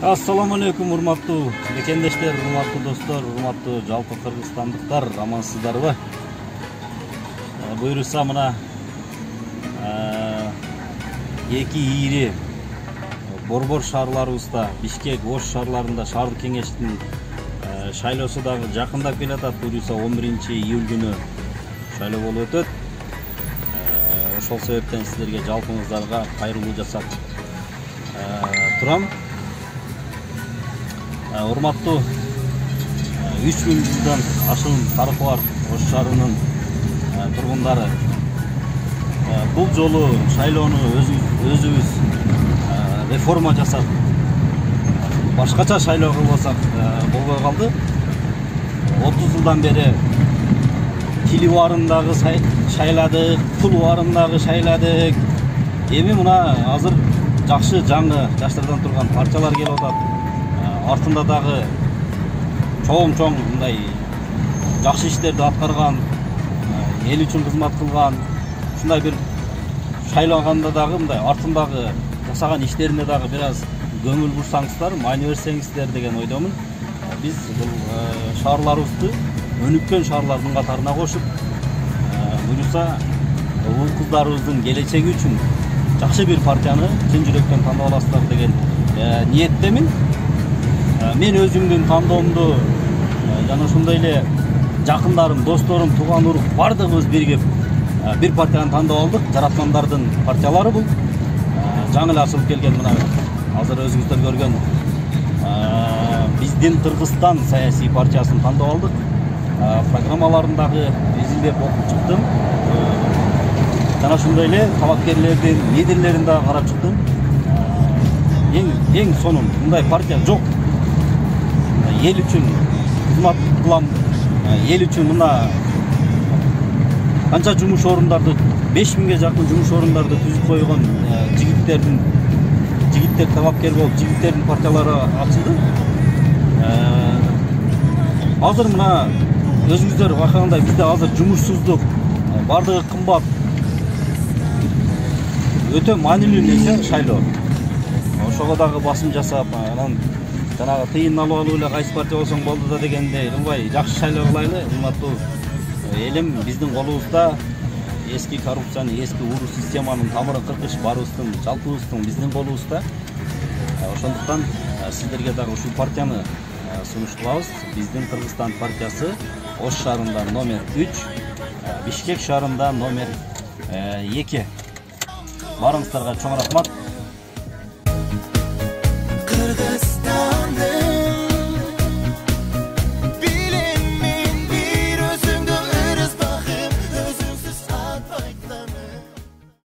Assalamu алейкум, урматтуу бекендештер, урматтуу достор, урматтуу жалпы кыргызстандыктар, амансыздарбы? Буйруса мына эки ийри борбор шаарларыбызда, Бишкек, Ош шаарларында шаардык кеңештин шайлоосу дагы жакындап келатат. Буйруса 11-июль күнү шайлоо болуп өтөт. Ошол себептен сиздерге жалпыңыздарга кайрылуу жасап турам. Урматтуу 3000 жылдан ашык тарыхы бар Ош шаарынын тургундары, бул жолу шайлоону өзүбүз реформа жасап башкача шайлоо кылбасак болбой калды. 30 жылдан бери тили баарындагы шайладык, пул баарындагы шайладык. Эми мына азыр жакшы жаңы жаштардан турган партиялар келип атат. Артында дагы чоң мындай жакшы иштерди аткарган, эл үчүн кызмат кылган, ушундай бир шайланганда дагы мындай артындагы жасаган иштерине дагы бир аз көңүл бурсаңыздар, маани берсеңиздер деген ойдомун. Биз бул шаарларыбызды өнүккөн шаарлардын катарына кошуп, буюрса уул кыздарыбыздын келечеги үчүн жакшы бир партияны чын жүрөктөн тандап аласыздар деген ниеттемин. Мен өзүмдүн тандоомду жана ошондой эле жакындарым, досторум, тууган урук бардыгыбыз биригип бир партияны тандап алдык. Жараткандардын партиялары бул. Жаңы эле ачылып келген мына азыр өзүңүздөр көргөн биздин Кыргызстан саясий партиясын тандап алдык. Программаларындагы изилдеп окуп чыктым. Жана ошондой эле талапкерлердин лидерлерин да карап чыктым. Эң сонун мындай партия жок. Ел үчүн кызмат кылам, ел үчүн мына канча жумуш орундарды, 5000ге жакын жумуш орундарды түзүп койгон жигиттер талапкер болуп, жигиттердин партиялары ачылды. Азыр мына өзүңүздөр байкагандай бизде азыр жумушсуздук, бардыгы кымбат. Өтө маанилүү нерсе шайлоо. Ошого дагы басым жасап, анан жанагы тыйын алып эле кайсы партия болсоң болду да дегендей кылбай жакшы шайлоо кылайлы. Урматтуу элим, биздин колубузда эски коррупцияны, эски урус системанын тамырын кыркыш барыбыздын, жалпыбыздын, биздин колубузда. Ошондуктан сиздерге дагы ушул партияны сунуш кылабыз. Биздин Кыргызстан партиясы Ош шаарында номер 3, Бишкек шаарында номер 2. Барыңыздарга чоң рахмат.